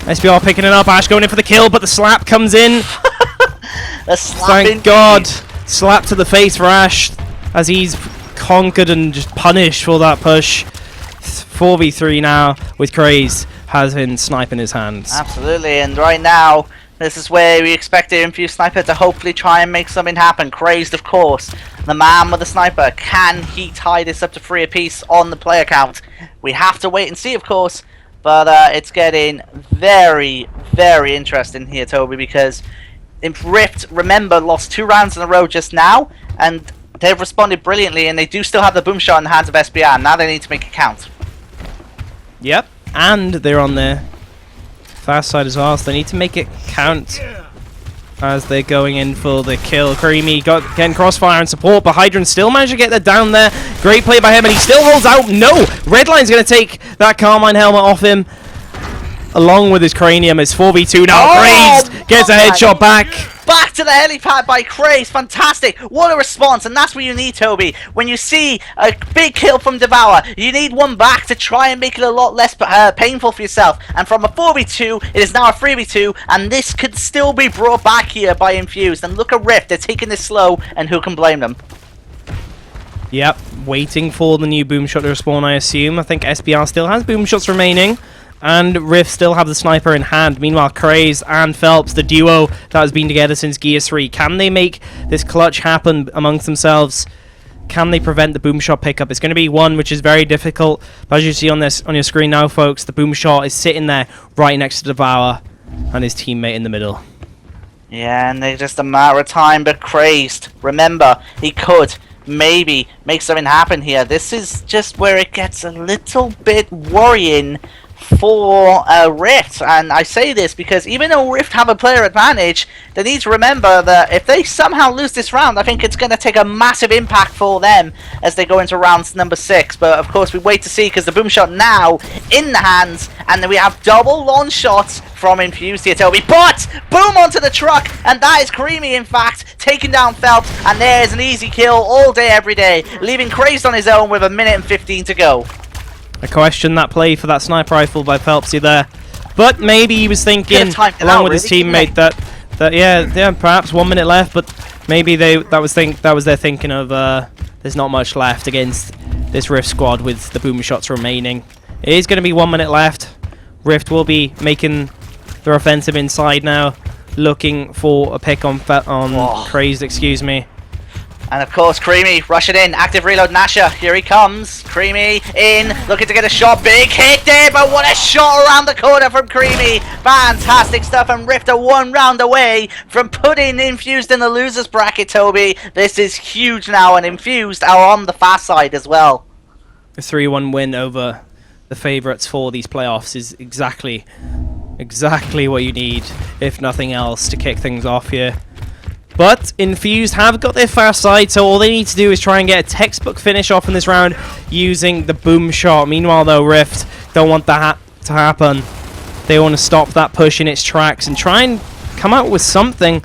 SBR picking it up, Ash going in for the kill, but the slap comes in. The slap Thank God. Slap to the face for Ash as he's conquered and just punished for that push. 4v3 now with Craze has been snipe in his hands. Absolutely, and right now, this is where we expect the Infused Sniper to hopefully try and make something happen. Crazed, of course. The man with the sniper. Can he tie this up to 3 apiece on the player count? We have to wait and see, of course. But it's getting very, very interesting here, Toby, because Rift, remember, lost 2 rounds in a row just now, and they've responded brilliantly, and they do still have the boom shot in the hands of SBR. Now they need to make it count. Yep, and they're on the fast side as well, so they need to make it count as they're going in for the kill. Creamy getting crossfire and support, but Hydron still managed to get that down there. Great play by him, and he still holds out. No! Redline's going to take that Carmine helmet off him, along with his cranium. It's 4v2 now. Crazed gets a headshot back. Back to the helipad by Craze. Fantastic. What a response. And that's what you need, Toby. When you see a big kill from Devour, you need one back to try and make it a lot less painful for yourself. And from a 4v2, it is now a 3v2. And this could still be brought back here by Infused. And look at Rift. They're taking this slow. And who can blame them? Yep. Waiting for the new boom shot to respawn, I assume. I think SBR still has boom shots remaining. And Rift still have the sniper in hand. Meanwhile, Craze and Phelps, the duo that has been together since Gears 3. Can they make this clutch happen amongst themselves? Can they prevent the boom shot pickup? It's going to be one which is very difficult. But as you see on your screen now, folks, the boom shot is sitting there right next to Devour and his teammate in the middle. Yeah, and they're just a matter of time, but Crazed. Remember, he could maybe make something happen here. This is just where it gets a little bit worrying for Rift, and I say this because even though Rift have a player advantage, they need to remember that if they somehow lose this round, I think it's going to take a massive impact for them as they go into round number 6. But of course we wait to see, because the boom shot now in the hands, and then we have double launch shots from Infused here, Toby. But boom onto the truck, and that is Creamy in fact taking down Phelps, and there's an easy kill all day every day, leaving Crazed on his own with 1 minute and 15 to go. I question that play for that sniper rifle by Phelpsy there, but maybe he was thinking, along with his teammate, that yeah, perhaps 1 minute left, but maybe that was their thinking of there's not much left against this Rift squad with the boom shots remaining. It is going to be 1 minute left. Rift will be making their offensive inside now, looking for a pick on Crazed, excuse me. And of course, Creamy rushing in. Active reload Nasha. Here he comes. Creamy in. Looking to get a shot. Big hit there, but what a shot around the corner from Creamy. Fantastic stuff. And Rift are 1 round away from putting Infused in the losers bracket, Toby. This is huge now, and Infused are on the fast side as well. A 3-1 win over the favourites for these playoffs is exactly what you need, if nothing else, to kick things off here. But Infused have got their fast side, so all they need to do is try and get a textbook finish off in this round using the boom shot. Meanwhile, though, Rift don't want that to happen. They want to stop that push in its tracks and try and come out with something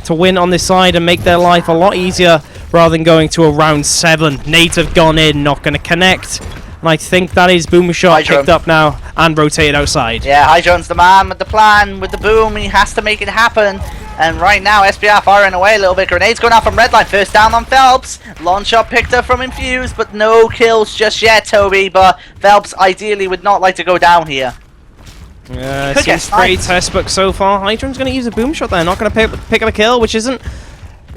to win on this side and make their life a lot easier rather than going to a round 7. Nades have gone in, not going to connect. And I think that is boom shot picked up now and rotated outside. Yeah, Hydron's the man with the plan, with the boom. He has to make it happen. And right now, SBR firing away a little bit. Grenades going out from Redline. First down on Phelps. Launch shot picked up from Infused, but no kills just yet, Toby. But Phelps ideally would not like to go down here. Yeah, seems pretty textbook so far. Hydron's going to use a boom shot there. Not going to pick up a kill, which isn't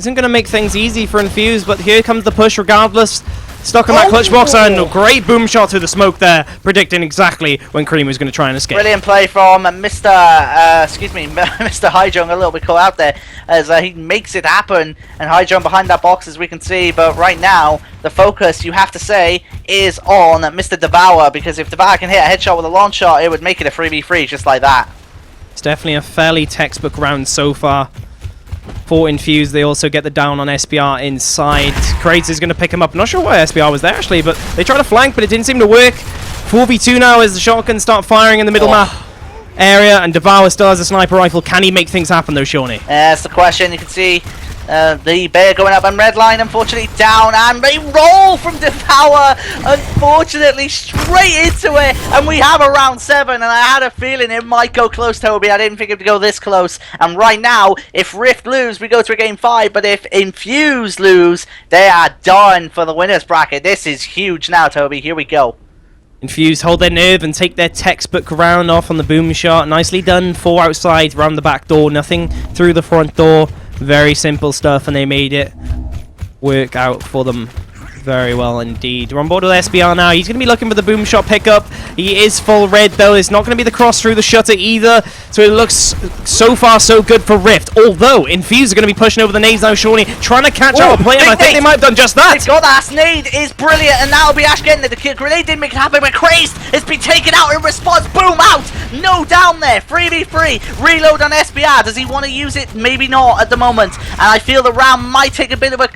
going to make things easy for Infused. But here comes the push regardless. Stuck on that clutch box, and a great boom shot through the smoke there, predicting exactly when Cream was going to try and escape. Brilliant play from Mr. Hydron, a little bit caught out there, as he makes it happen, and Hydron behind that box, as we can see. But right now, the focus, you have to say, is on Mr. Devour, because if Devour can hit a headshot with a launch shot, it would make it a 3v3 just like that. It's definitely a fairly textbook round so far. For Infused, they also get the down on SBR inside. Crates is going to pick him up. Not sure why SBR was there, actually, but they tried to flank, but it didn't seem to work. 4v2 now as the shotguns start firing in the middle map area, and Devour still has a sniper rifle. Can he make things happen, though, Shawnee? That's the question. You can see The bear going up and red line unfortunately down, and they roll from Devour unfortunately straight into it, and we have a round 7, and I had a feeling it might go close, Toby. I didn't think it would go this close, and right now if Rift lose we go to a game 5, but if Infuse lose they are done for the winners bracket. This is huge now, Toby. Here we go. Infuse hold their nerve and take their textbook round off on the boom shot. Nicely done. 4 outside, round the back door, nothing through the front door. Very simple stuff, and they made it work out for them very well indeed. We're on board with SBR now. He's going to be looking for the boom shot pickup. He is full red though. It's not going to be the cross through the shutter either. So it looks so far so good for Rift. Although Infuse are going to be pushing over the nades now, Shawnee, trying to catch out a player. And I think they might have done just that. They've got that nade is brilliant, and that'll be Ash getting it. The grenade didn't make it happen, but Crazed has been taken out in response. Boom, out. No down there. 3v3. Reload on SBR. Does he want to use it? Maybe not at the moment. And I feel the round might take a bit of a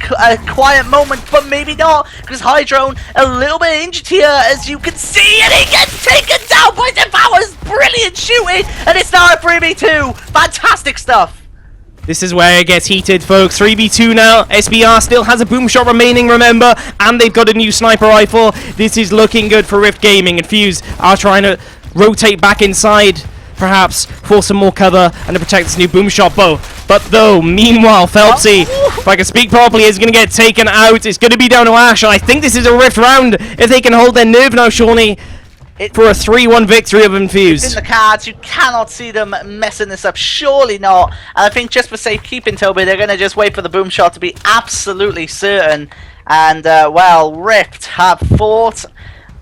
quiet moment, but maybe not, because Hydrone a little bit injured here, as you can see, and he gets taken down by Devour's brilliant shooting, and it's now a 3v2. Fantastic stuff. This is where it gets heated, folks. 3v2 now. SBR still has a boom shot remaining, remember, and they've got a new sniper rifle. This is looking good for Rift Gaming, and Fuse are trying to rotate back inside, perhaps for some more cover and to protect this new boom shot bow. But though, meanwhile, Phelpsy, if I can speak properly, is going to get taken out. It's going to be down to Ash, and I think this is a Rift round if they can hold their nerve now, Shawnee, for a 3-1 victory of Infuse. It's in the cards. You cannot see them messing this up. Surely not. And I think just for safekeeping, Toby, they're going to just wait for the boom shot to be absolutely certain. And, well, Rift have fought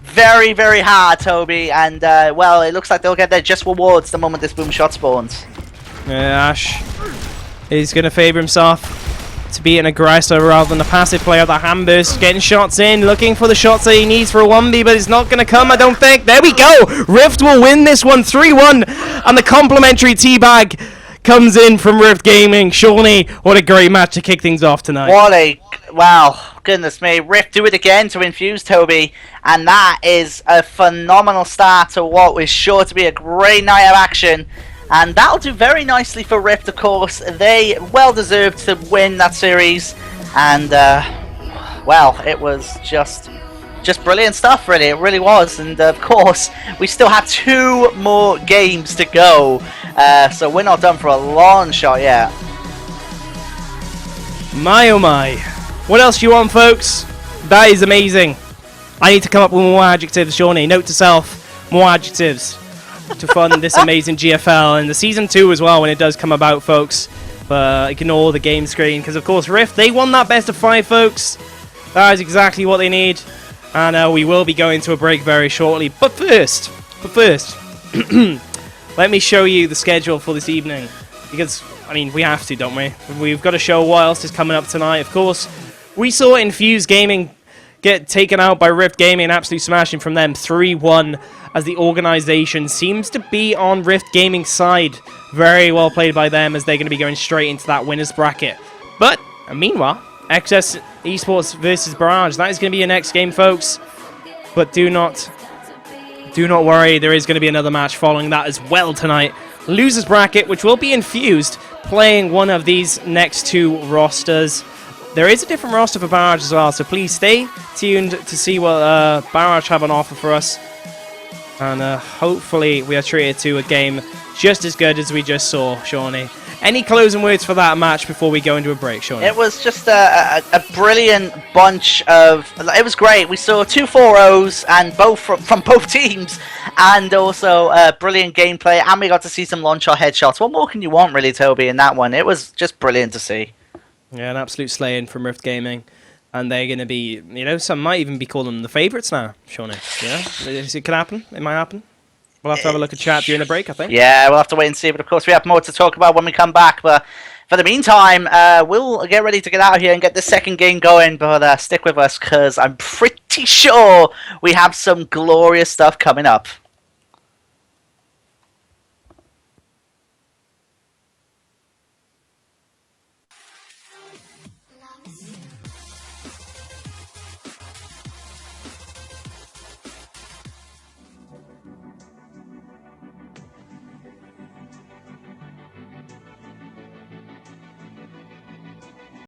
very, very hard, Toby. And, well, it looks like they'll get their just rewards the moment this boom shot spawns. Ash is going to favour himself to be an aggressor rather than a passive player. The Hamburst getting shots in, looking for the shots that he needs for a 1v, but it's not going to come, I don't think. There we go! Rift will win this one 3-1, and the complimentary teabag comes in from Rift Gaming. Shawnee, what a great match to kick things off tonight. What a... wow, goodness me. Rift do it again to Infuse, Toby, and that is a phenomenal start to what was sure to be a great night of action. And that'll do very nicely for Rift, of course. They well deserved to win that series. And, well, it was just brilliant stuff, really. It really was. And, of course, we still have 2 more games to go. So we're not done for a long shot yet. My oh my. What else do you want, folks? That is amazing. I need to come up with more adjectives, Shawnee. Note to self, more adjectives to fund this amazing GFL, and the Season 2 as well when it does come about, folks. But ignore the game screen, because of course Rift, they won that best of 5, folks. That is exactly what they need, and we will be going to a break very shortly. But first, let me show you the schedule for this evening, because, I mean, we have to, don't we? We've got to show what else is coming up tonight. Of course, we saw Infuse Gaming get taken out by Rift Gaming, an absolute smashing from them, 3-1, as the organization seems to be on Rift Gaming's side. Very well played by them, as they're going to be going straight into that winners bracket. But, meanwhile, XS Esports versus Barrage, that is going to be your next game, folks. But do not worry, there is going to be another match following that as well tonight. Losers bracket, which will be Infused, playing one of these next 2 rosters. There is a different roster for Barrage as well, so please stay tuned to see what Barrage have on offer for us. And hopefully we are treated to a game just as good as we just saw, Shawnee. Any closing words for that match before we go into a break, Shawnee? It was just a brilliant bunch of... It was great. We saw 2 4-0s, and both from both teams, and also brilliant gameplay, and we got to see some launch shot headshots. What more can you want, really, Toby, in that one? It was just brilliant to see. Yeah, an absolute slaying from Rift Gaming. And they're going to be, you know, some might even be calling them the favourites now, Shawnee. Yeah, it could happen. It might happen. We'll have to have a look at chat during the break, I think. Yeah, we'll have to wait and see. But of course, we have more to talk about when we come back. But for the meantime, we'll get ready to get out of here and get the second game going. But stick with us, because I'm pretty sure we have some glorious stuff coming up.